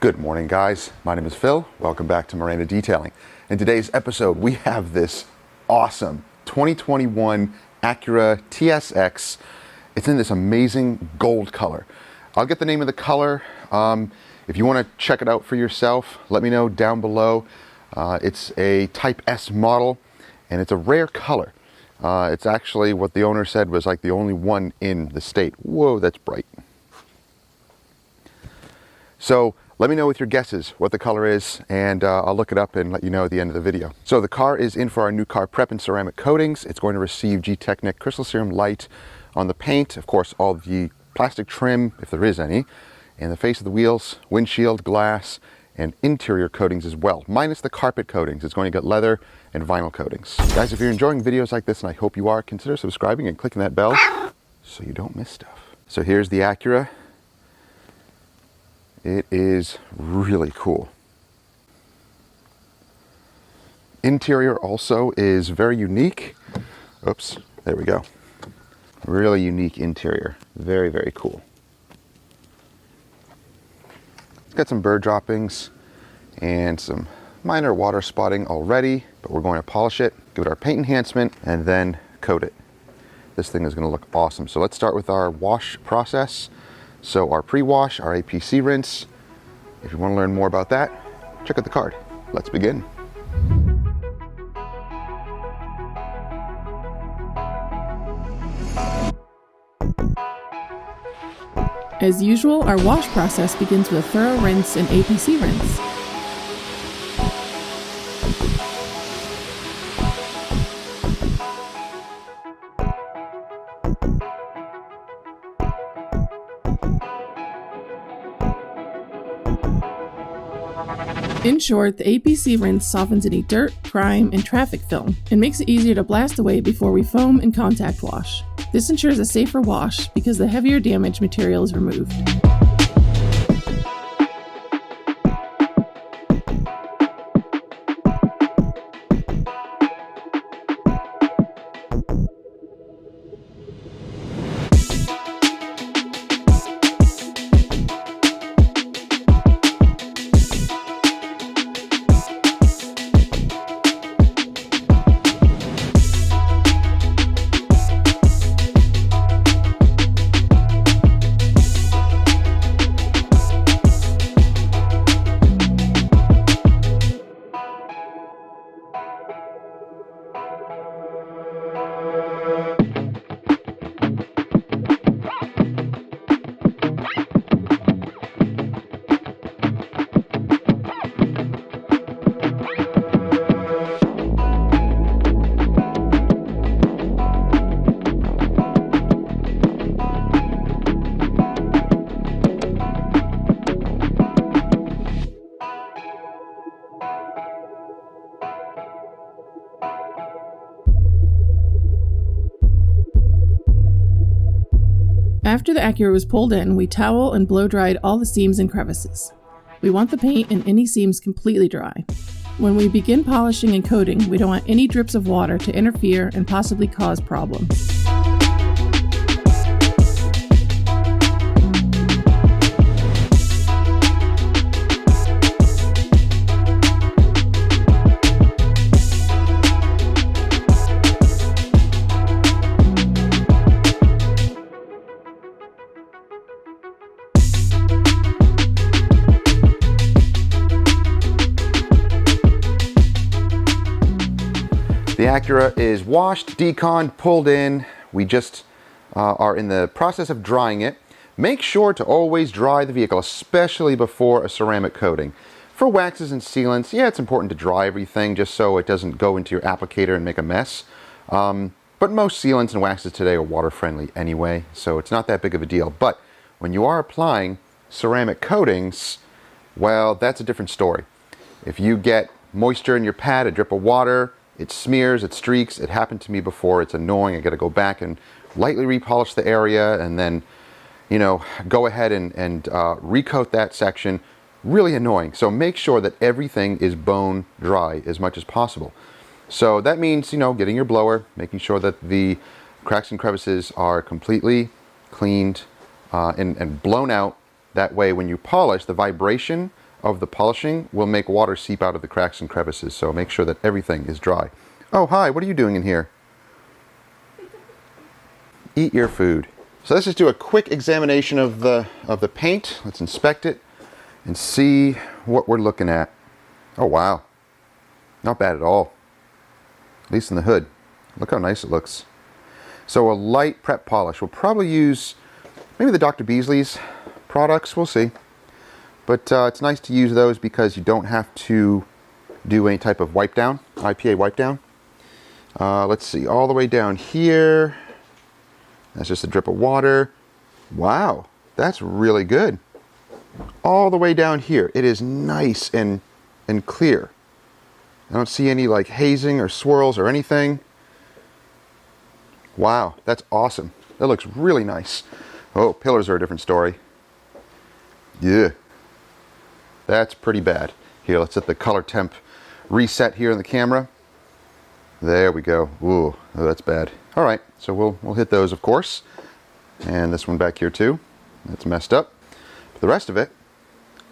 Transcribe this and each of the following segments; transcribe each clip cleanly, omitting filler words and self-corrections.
Good morning, guys. My name is Phil. Welcome back to Miranda Detailing. In today's episode, we have this awesome 2021 Acura TLX. It's in this amazing gold color. I'll get the name of the color. If you want to check it out for yourself, let me know down below. It's a Type S model, and it's a rare color. It's actually what the owner said was like the only one in the state. Whoa, that's bright. So let me know with your guesses what the color is, and I'll look it up and let you know at the end of the video. So the car is in for our new car prep and ceramic coatings. It's going to receive Gtechniq Crystal Serum Light on the paint, of course all the plastic trim, if there is any, and the face of the wheels, windshield, glass, and interior coatings as well, minus the carpet coatings. It's going to get leather and vinyl coatings. Guys, if you're enjoying videos like this, and I hope you are, consider subscribing and clicking that bell so you don't miss stuff. So here's the Acura. It is really cool. Interior also is very unique. Oops, there we go. Really unique interior. Very, very cool. It's got some bird droppings and some minor water spotting already, but we're going to polish it, give it our paint enhancement, and then coat it. This thing is going to look awesome. So let's start with our wash process. So our pre-wash, our APC rinse. If you want to learn more about that, check out the card. Let's begin. As usual, our wash process begins with a thorough rinse and APC rinse. In short, the APC rinse softens any dirt, grime, and traffic film, and makes it easier to blast away before we foam and contact wash. This ensures a safer wash because the heavier damaged material is removed. After the Acura was pulled in, we towel and blow dried all the seams and crevices. We want the paint and any seams completely dry. When we begin polishing and coating, we don't want any drips of water to interfere and possibly cause problems. The Acura is washed, deconned, pulled in. We just are in the process of drying it. Make sure to always dry the vehicle, especially before a ceramic coating. For waxes and sealants, yeah, it's important to dry everything just so it doesn't go into your applicator and make a mess. But most sealants and waxes today are water friendly anyway, so it's not that big of a deal. But when you are applying ceramic coatings, well, that's a different story. If you get moisture in your pad, a drip of water, it smears, it streaks. It happened to me before. It's annoying. I got to go back and lightly repolish the area and then, you know, go ahead and recoat that section. Really annoying. So make sure that everything is bone dry as much as possible. So that means, you know, getting your blower, making sure that the cracks and crevices are completely cleaned and blown out. That way when you polish, the vibration of the polishing will make water seep out of the cracks and crevices, so make sure that everything is dry. Oh, hi, what are you doing in here? Eat your food. So let's just do a quick examination of the paint. Let's inspect it and see what we're looking at. Oh wow, not bad at all. At least in the hood. Look how nice it looks. So a light prep polish. We'll probably use maybe the Dr. Beasley's products. We'll see. But it's nice to use those because you don't have to do any type of wipe down, IPA wipe down. Let's see, all the way down here. That's just a drip of water. Wow, that's really good. All the way down here, it is nice and clear. I don't see any like hazing or swirls or anything. Wow, that's awesome. That looks really nice. Oh, pillars are a different story. Yeah, that's pretty bad. Here, let's set the color temp reset here in the camera. There we go. Ooh, oh, that's bad. All right, so we'll hit those, of course. And this one back here too. That's messed up. But the rest of it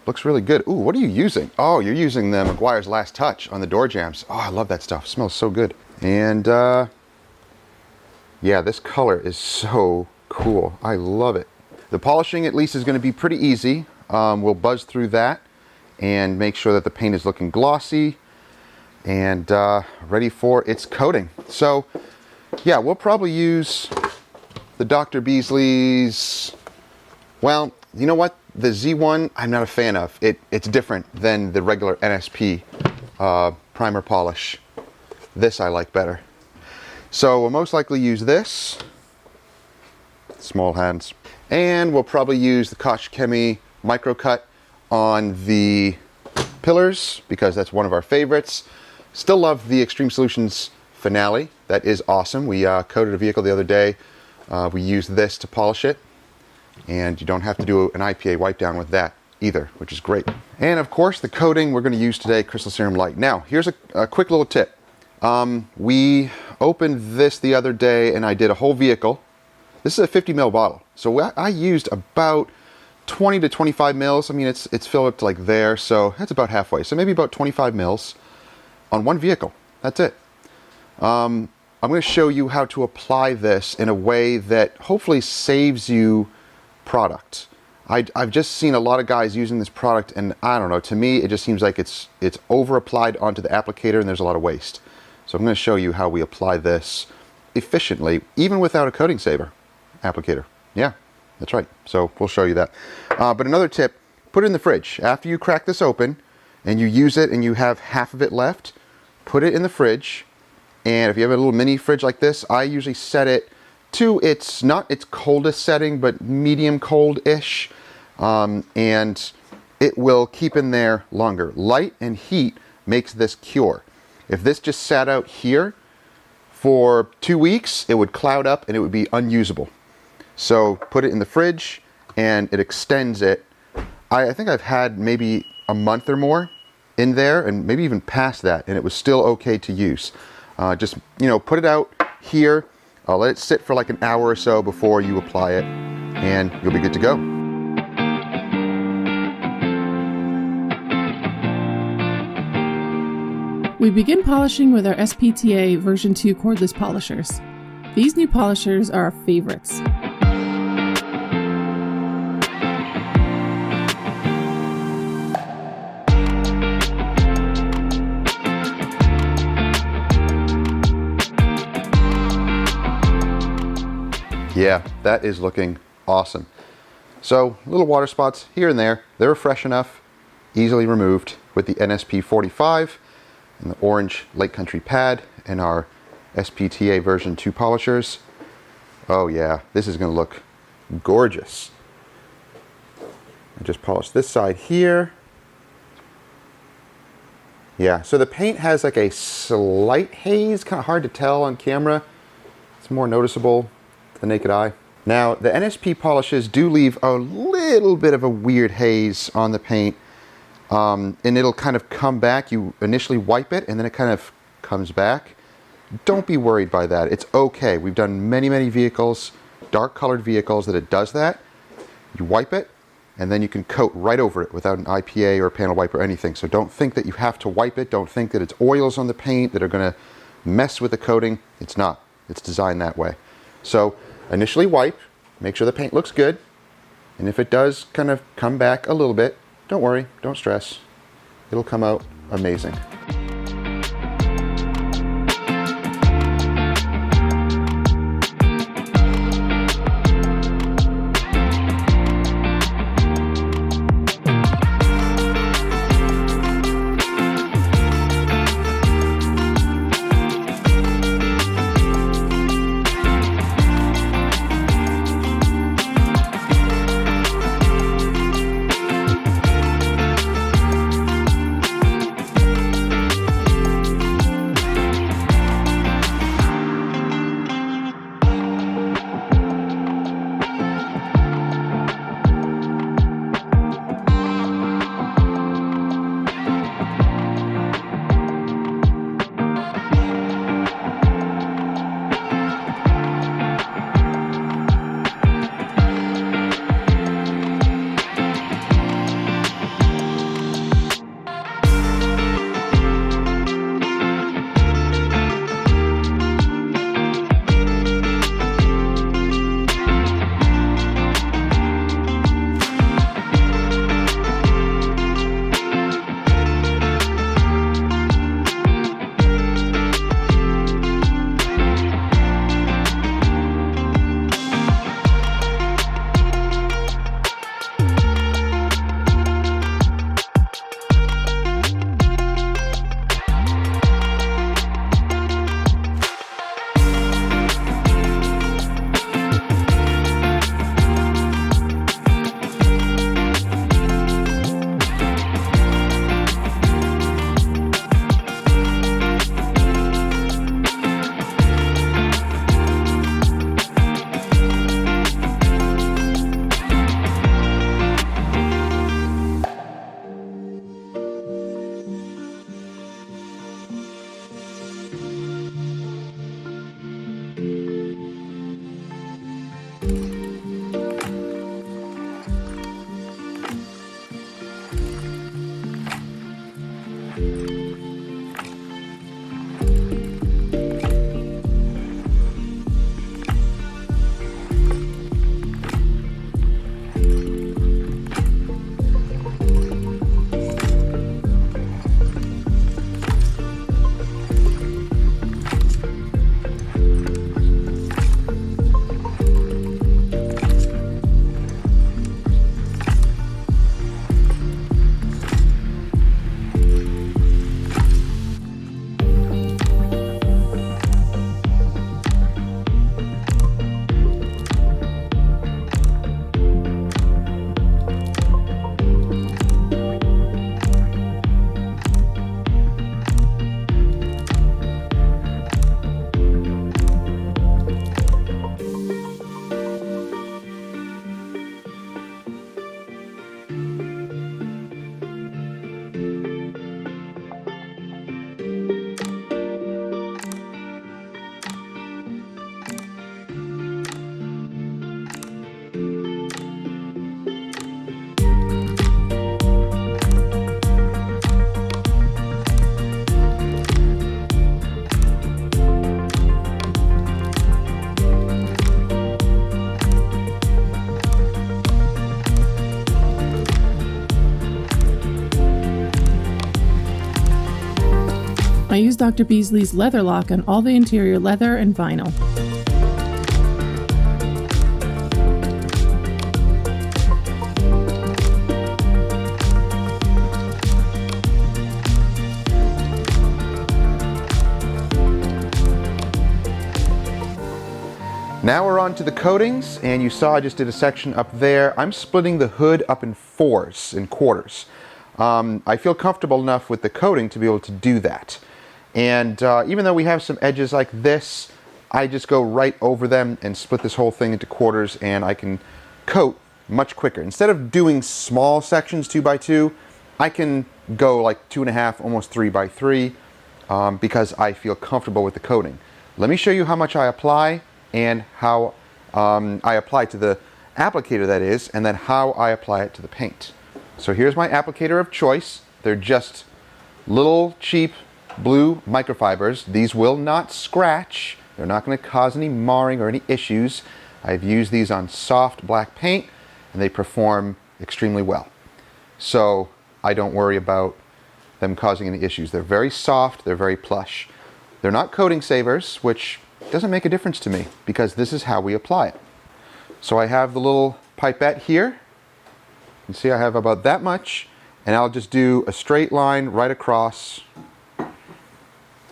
looks really good. Ooh, what are you using? Oh, you're using the Meguiar's Last Touch on the door jambs. Oh, I love that stuff. It smells so good. And yeah, this color is so cool. I love it. The polishing at least is going to be pretty easy. We'll buzz through that and make sure that the paint is looking glossy and ready for its coating. So yeah, we'll probably use the Dr. Beasley's, well, you know what? The Z1 I'm not a fan of. It's different than the regular NSP primer polish. This I like better. So we'll most likely use this. Small hands. And we'll probably use the Gtechniq micro cut on the pillars because that's one of our favorites. Still love the Extreme Solutions Finale. That is awesome. We coated a vehicle the other day. We used this to polish it. And you don't have to do an IPA wipe down with that either, which is great. And of course, the coating we're going to use today, Crystal Serum Light. Now, here's a quick little tip. We opened this the other day and I did a whole vehicle. This is a 50 ml bottle. So I used about 20 to 25 mils. I mean, it's filled up to like there, so that's about halfway. So maybe about 25 mils on one vehicle. That's it. I'm going to show you how to apply this in a way that hopefully saves you product. I've just seen a lot of guys using this product, and I don't know, to me it just seems like it's over applied onto the applicator and there's a lot of waste. So I'm going to show you how we apply this efficiently, even without a coating saver applicator. Yeah, that's right. So we'll show you that. But another tip, put it in the fridge. After you crack this open and you use it and you have half of it left, put it in the fridge. And if you have a little mini fridge like this, I usually set it to not its coldest setting, but medium cold-ish. And it will keep in there longer. Light and heat makes this cure. If this just sat out here for 2 weeks, it would cloud up and it would be unusable. So put it in the fridge and it extends it. I think I've had maybe a month or more in there and maybe even past that, and it was still okay to use. Just, put it out here. Let it sit for like an hour or so before you apply it, and you'll be good to go. We begin polishing with our SPTA version 2 cordless polishers. These new polishers are our favorites. Yeah, that is looking awesome. So little water spots here and there, they're fresh enough, easily removed with the NSP 45 and the orange Lake Country pad and our SPTA version 2 polishers. Oh yeah, this is going to look gorgeous. I just polished this side here. Yeah, so the paint has like a slight haze, kind of hard to tell on camera. It's more noticeable to the naked eye. Now, the NSP polishes do leave a little bit of a weird haze on the paint, and it'll kind of come back. You initially wipe it, and then it kind of comes back. Don't be worried by that. It's okay. We've done many, many vehicles, dark colored vehicles, that it does that. You wipe it, and then you can coat right over it without an IPA or a panel wipe or anything. So don't think that you have to wipe it. Don't think that it's oils on the paint that are going to mess with the coating. It's not. It's designed that way. So initially wipe, make sure the paint looks good, and if it does kind of come back a little bit, don't worry, don't stress. It'll come out amazing. I used Dr. Beasley's leather lock on all the interior leather and vinyl. Now we're on to the coatings, and you saw I just did a section up there. I'm splitting the hood up in quarters. I feel comfortable enough with the coating to be able to do that. And even though we have some edges like this, I just go right over them and split this whole thing into quarters, and I can coat much quicker. Instead of doing small sections 2x2, I can go like 2.5, almost 3x3, because I feel comfortable with the coating. Let me show you how much I apply and how I apply to the applicator that is, and then how I apply it to the paint. So here's my applicator of choice. They're just little cheap blue microfibers. These will not scratch. They're not going to cause any marring or any issues. I've used these on soft black paint and they perform extremely well. So I don't worry about them causing any issues. They're very soft, they're very plush. They're not coating savers, which doesn't make a difference to me because this is how we apply it. So I have the little pipette here. You can see I have about that much, and I'll just do a straight line right across.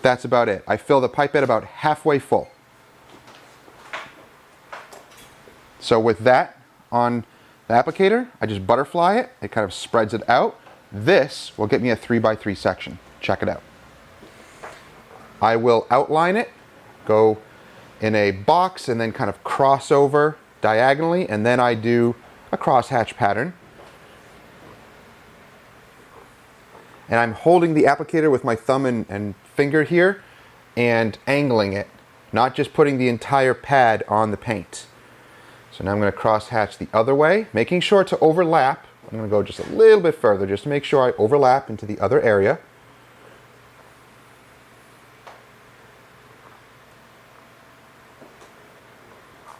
That's about it. I fill the pipette about halfway full. So with that on the applicator, I just butterfly it. It kind of spreads it out. This will get me a 3x3 section. Check it out. I will outline it, go in a box, and then kind of cross over diagonally, and then I do a crosshatch pattern. And I'm holding the applicator with my thumb and finger here and angling it, not just putting the entire pad on the paint. So now I'm going to crosshatch the other way, making sure to overlap. I'm going to go just a little bit further just to make sure I overlap into the other area.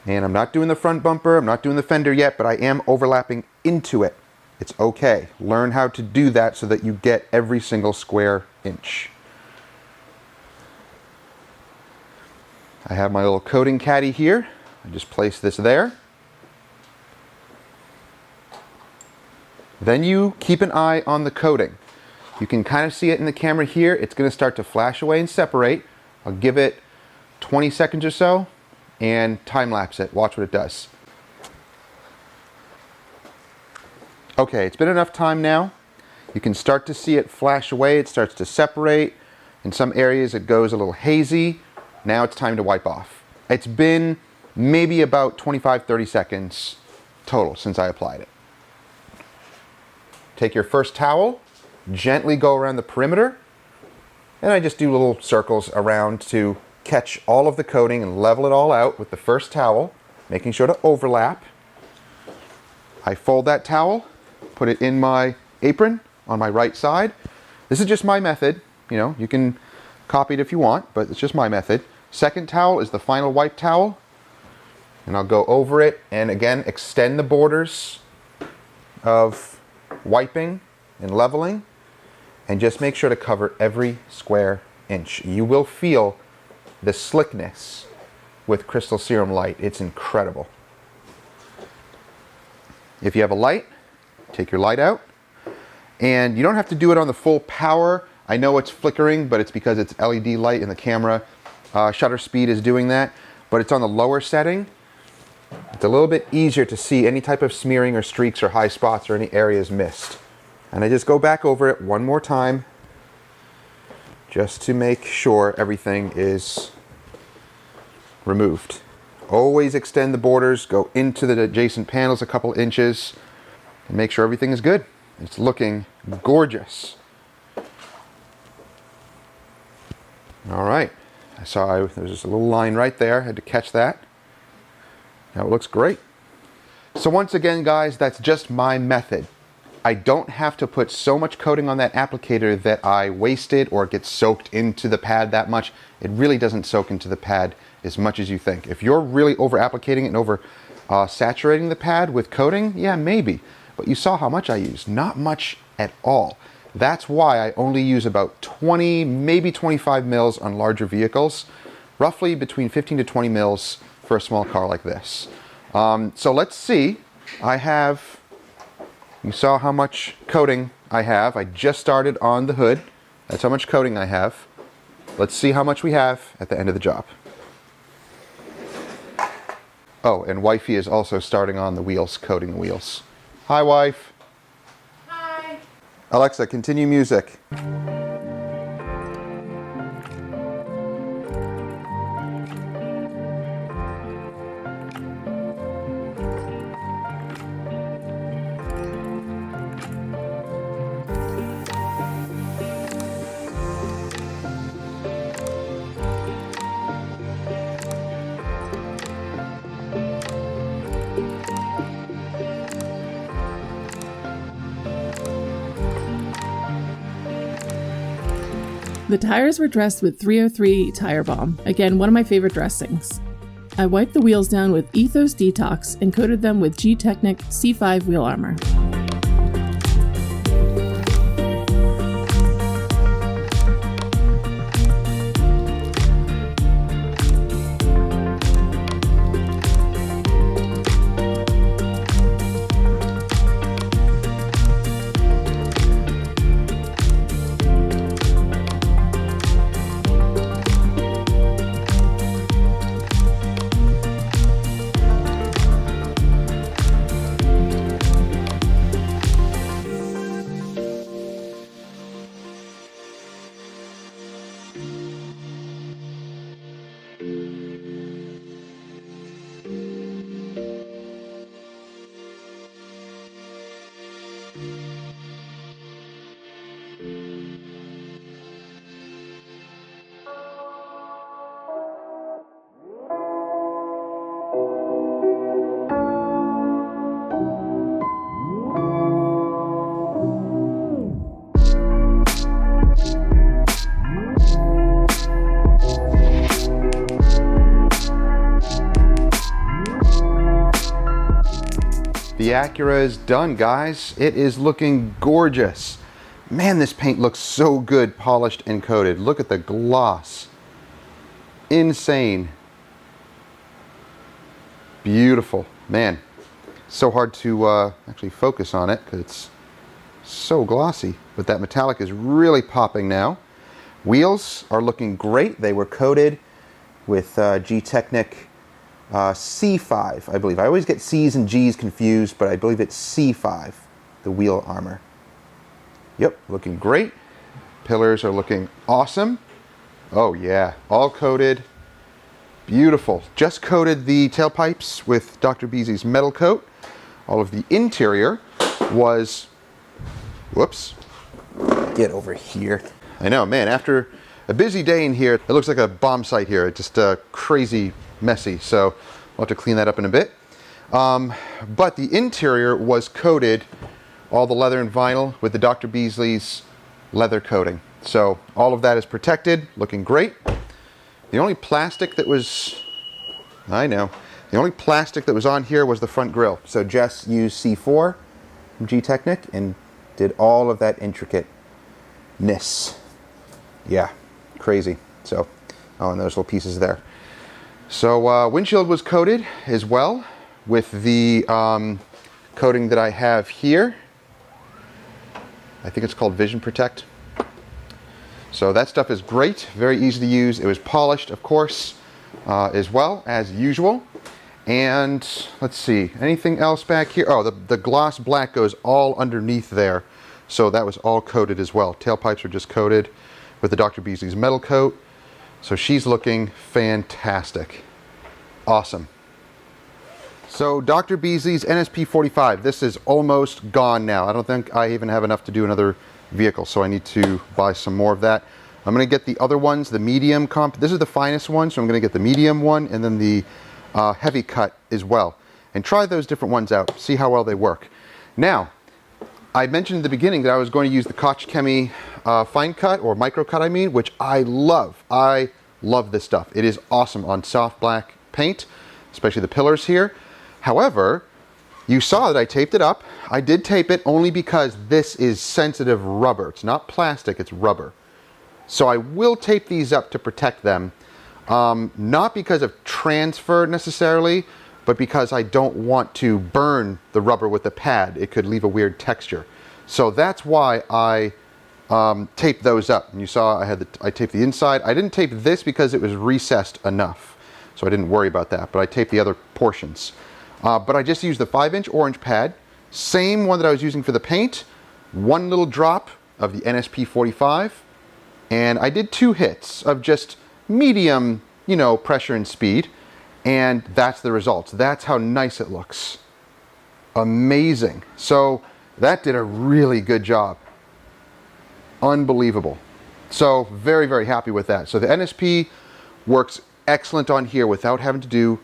And I'm not doing the front bumper, I'm not doing the fender yet, but I am overlapping into it. It's okay. Learn how to do that so that you get every single square inch. I have my little coating caddy here. I just place this there. Then you keep an eye on the coating. You can kind of see it in the camera here. It's going to start to flash away and separate. I'll give it 20 seconds or so and time lapse it. Watch what it does. Okay, it's been enough time now. You can start to see it flash away. It starts to separate. In some areas it goes a little hazy. Now it's time to wipe off. It's been maybe about 25-30 seconds total since I applied it. Take your first towel, gently go around the perimeter, and I just do little circles around to catch all of the coating and level it all out with the first towel, making sure to overlap. I fold that towel, put it in my apron on my right side. This is just my method. You know, you can copy it if you want, but it's just my method. Second towel is the final wipe towel, and I'll go over it and again extend the borders of wiping and leveling, and just make sure to cover every square inch. You will feel the slickness with Crystal Serum light. It's incredible. If you have a light, take your light out, and you don't have to do it on the full power. I know it's flickering, but it's because it's LED light in the camera. Shutter speed is doing that, but it's on the lower setting. It's a little bit easier to see any type of smearing or streaks or high spots or any areas missed. And I just go back over it one more time just to make sure everything is removed. Always extend the borders, go into the adjacent panels a couple inches, and make sure everything is good. It's looking gorgeous. All right, I saw there's just a little line right there. I had to catch that. Now it looks great. So once again, guys, that's just my method. I don't have to put so much coating on that applicator that I waste it or it gets soaked into the pad that much. It really doesn't soak into the pad as much as you think. If you're really over applicating it and over saturating the pad with coating, yeah, maybe. But you saw how much I used. Not much at all. That's why I only use about 20, maybe 25 mils on larger vehicles. Roughly between 15 to 20 mils for a small car like this. So let's see. You saw how much coating I have. I just started on the hood. That's how much coating I have. Let's see how much we have at the end of the job. Oh, and wifey is also starting on the wheels, coating the wheels. Hi, wife. Hi. Alexa, continue music. The tires were dressed with 303 Tire Balm, again one of my favorite dressings. I wiped the wheels down with Ethos Detox and coated them with Gtechniq C5 wheel armor. The Acura is done, guys. It is looking gorgeous. Man, this paint looks so good, polished and coated. Look at the gloss. Insane. Beautiful. Man, so hard to actually focus on it because it's so glossy. But that metallic is really popping now. Wheels are looking great. They were coated with Gtechniq C5, I believe. I always get C's and G's confused, but I believe it's C5, the wheel armor. Yep, looking great. Pillars are looking awesome. Oh yeah, all coated. Beautiful. Just coated the tailpipes with Dr. Beasley's metal coat. All of the interior was, whoops, get over here. I know, man, after a busy day in here, it looks like a bomb site here. It's just crazy messy, so we'll have to clean that up in a bit. But the interior was coated, all the leather and vinyl, with the Dr. Beasley's leather coating. So all of that is protected, looking great. The only plastic that was, the only plastic that was on here was the front grille. So Jess used C4 from Gtechniq and did all of that intricateness. Yeah, crazy. So, oh, and those little pieces there. So windshield was coated as well with the coating that I have here. I think it's called Vision Protect. So that stuff is great, very easy to use. It was polished, of course, as well as usual. And let's see, anything else back here? Oh, the gloss black goes all underneath there. So that was all coated as well. Tailpipes are just coated with the Dr. Beasley's metal coat. So she's looking fantastic. Awesome. So Dr. Beasley's NSP45, this is almost gone now. I don't think I even have enough to do another vehicle, so I need to buy some more of that. I'm going to get the other ones, the medium comp. This is the finest one, so I'm going to get the medium one and then the heavy cut as well. And try those different ones out, see how well they work. Now, I mentioned in the beginning that I was going to use the Gtechniq fine cut, or micro cut I mean, which I love. I love this stuff. It is awesome on soft black paint, especially the pillars here. However, you saw that I taped it up. I did tape it only because this is sensitive rubber. It's not plastic, it's rubber. So I will tape these up to protect them. Not because of transfer necessarily, but because I don't want to burn the rubber with the pad. It could leave a weird texture. So that's why I taped those up. And you saw I taped the inside. I didn't tape this because it was recessed enough. So I didn't worry about that, but I taped the other portions. But I just used the 5-inch orange pad, same one that I was using for the paint, one little drop of the NSP45, and I did 2 hits of just medium, pressure and speed, and that's the results. That's how nice it looks. Amazing. So that did a really good job. Unbelievable. So very, very happy with that. So the NSP works excellent on here without having to do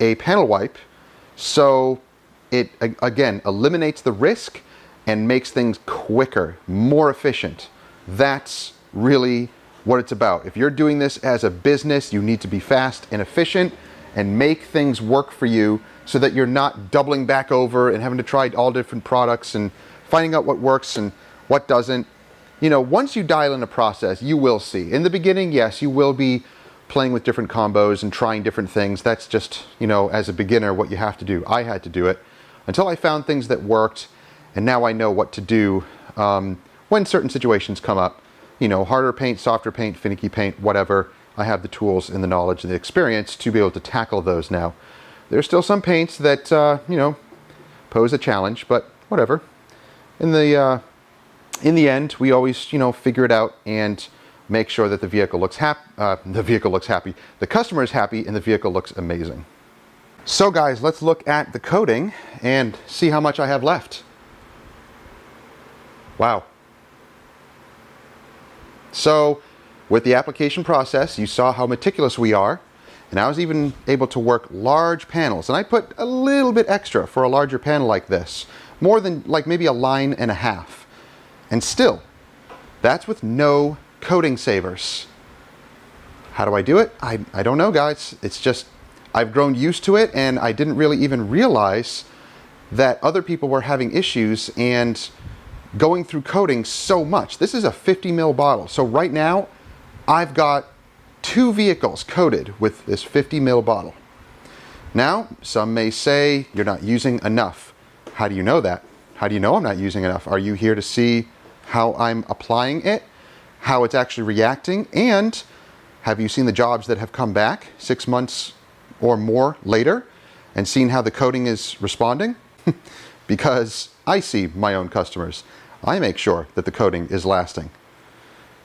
a panel wipe. So it, again, eliminates the risk and makes things quicker, more efficient. That's really what it's about. If you're doing this as a business, you need to be fast and efficient and make things work for you so that you're not doubling back over and having to try all different products and finding out what works and what doesn't. You know, once you dial in a process, you will see. In the beginning, yes, you will be playing with different combos and trying different things. That's just, you know, as a beginner, what you have to do. I had to do it until I found things that worked, and now I know what to do when certain situations come up. You know, harder paint, softer paint, finicky paint, whatever. I have the tools and the knowledge and the experience to be able to tackle those now. There's still some paints that, you know, pose a challenge, but whatever. In the end, we always, you know, figure it out and make sure that the vehicle looks happy. The customer is happy, and the vehicle looks amazing. So guys, let's look at the coating and see how much I have left. Wow. So with the application process, you saw how meticulous we are, and I was even able to work large panels. And I put a little bit extra for a larger panel like this, more than like maybe a line and a half. And still, that's with no coating savers. How do I do it? I don't know, guys. It's just, I've grown used to it, and I didn't really even realize that other people were having issues and going through coating so much. This is a 50 ml bottle. So right now, I've got 2 vehicles coated with this 50 ml bottle. Now, some may say you're not using enough. How do you know that? How do you know I'm not using enough? Are you here to see how I'm applying it, how it's actually reacting, and have you seen the jobs that have come back 6 months or more later and seen how the coating is responding? Because I see my own customers. I make sure that the coating is lasting.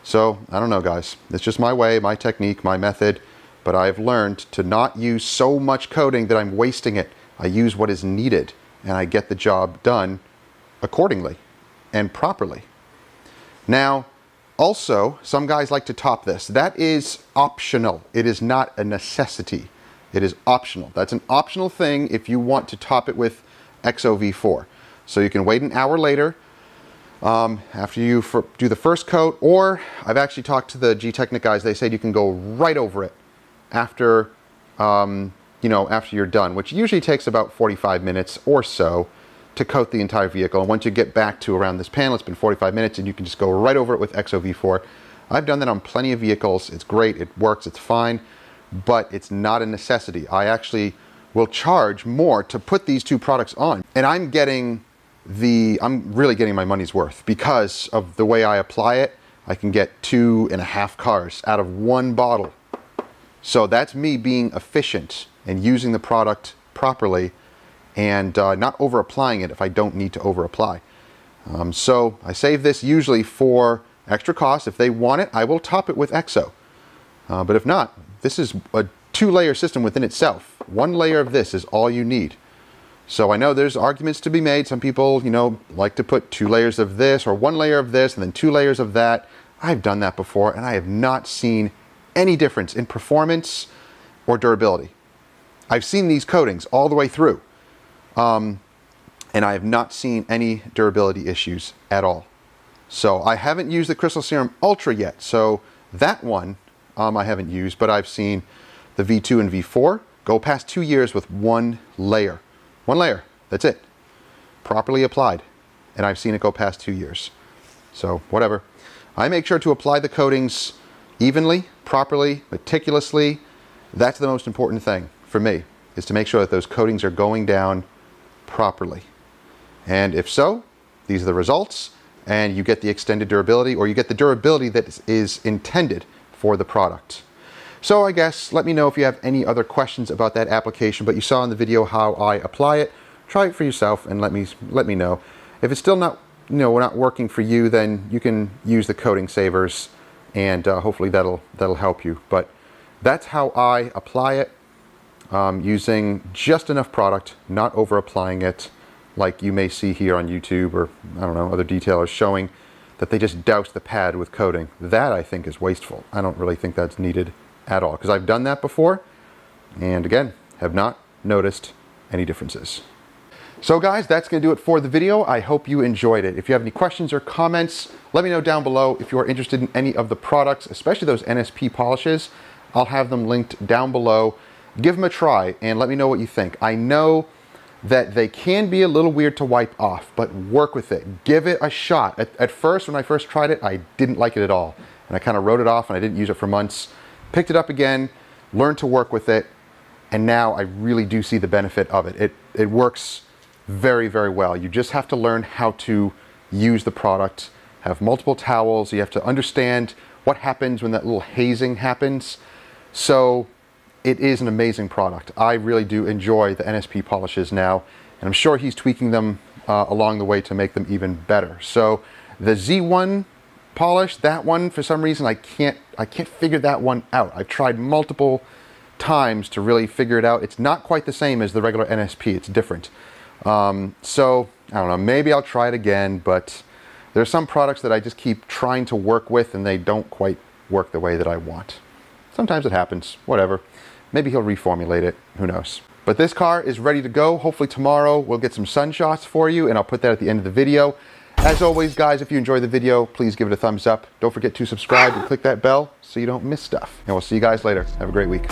So, I don't know, guys. It's just my way, my technique, my method, but I've learned to not use so much coating that I'm wasting it. I use what is needed, and I get the job done accordingly and properly. Now, also, some guys like to top this. That is optional. It is not a necessity. It is optional. That's an optional thing if you want to top it with XOV4. So you can wait an hour later after you do the first coat, or I've actually talked to the Gtechniq guys. They said you can go right over it after, you know, after you're done, which usually takes about 45 minutes or so to coat the entire vehicle. And once you get back to around this panel, it's been 45 minutes, and you can just go right over it with XOV4. I've done that on plenty of vehicles. It's great. It works. It's fine, but it's not a necessity. I actually will charge more to put these 2 products on, and I'm really getting my money's worth because of the way I apply it. I can get 2.5 cars out of 1 bottle. So that's me being efficient and using the product properly and not over applying it if I don't need to over apply. So I save this usually for extra cost. If they want it, I will top it with XO. But if not, this is a 2-layer system within itself. 1 layer of this is all you need. So I know there's arguments to be made. Some people, you know, like to put 2 layers of this or 1 layer of this and then 2 layers of that. I've done that before, and I have not seen any difference in performance or durability. I've seen these coatings all the way through, and I have not seen any durability issues at all. So I haven't used the Crystal Serum Ultra yet, so that one I haven't used, but I've seen the V2 and V4 go past 2 years with 1 layer. 1 layer, that's it. Properly applied. And I've seen it go past 2 years. So, whatever. I make sure to apply the coatings evenly, properly, meticulously. That's the most important thing for me, is to make sure that those coatings are going down properly. And if so, these are the results, and you get the extended durability, or you get the durability that is intended for the product. So I guess let me know if you have any other questions about that application, but you saw in the video how I apply it. Try it for yourself and let me know. If it's still not, not working for you, then you can use the coating savers, and hopefully that'll help you. But that's how I apply it, using just enough product, not over applying it like you may see here on YouTube, or I don't know, other detailers showing that they just douse the pad with coating. That I think is wasteful. I don't really think that's needed at all, because I've done that before, and again, have not noticed any differences. So guys, that's going to do it for the video. I hope you enjoyed it. If you have any questions or comments, let me know down below. If you are interested in any of the products, especially those NSP polishes, I'll have them linked down below. Give them a try and let me know what you think. I know that they can be a little weird to wipe off, but work with it. Give it a shot. At first, when I first tried it, I didn't like it at all. And I kind of wrote it off and I didn't use it for months. Picked it up again, learned to work with it, and now I really do see the benefit of it. It works very, very well. You just have to learn how to use the product, have multiple towels. You have to understand what happens when that little hazing happens. So it is an amazing product. I really do enjoy the NSP polishes now, and I'm sure he's tweaking them along the way to make them even better. So the Z1 polish, that one, for some reason, I can't figure that one out. I've tried multiple times to really figure it out. It's not quite the same as the regular NSP. It's different. So I don't know, maybe I'll try it again, but there's some products that I just keep trying to work with and they don't quite work the way that I want. Sometimes it happens, whatever. Maybe he'll reformulate it, who knows. But this car is ready to go. Hopefully tomorrow we'll get some sun shots for you, and I'll put that at the end of the video. As always, guys, if you enjoyed the video, please give it a thumbs up. Don't forget to subscribe and click that bell so you don't miss stuff. And we'll see you guys later. Have a great week.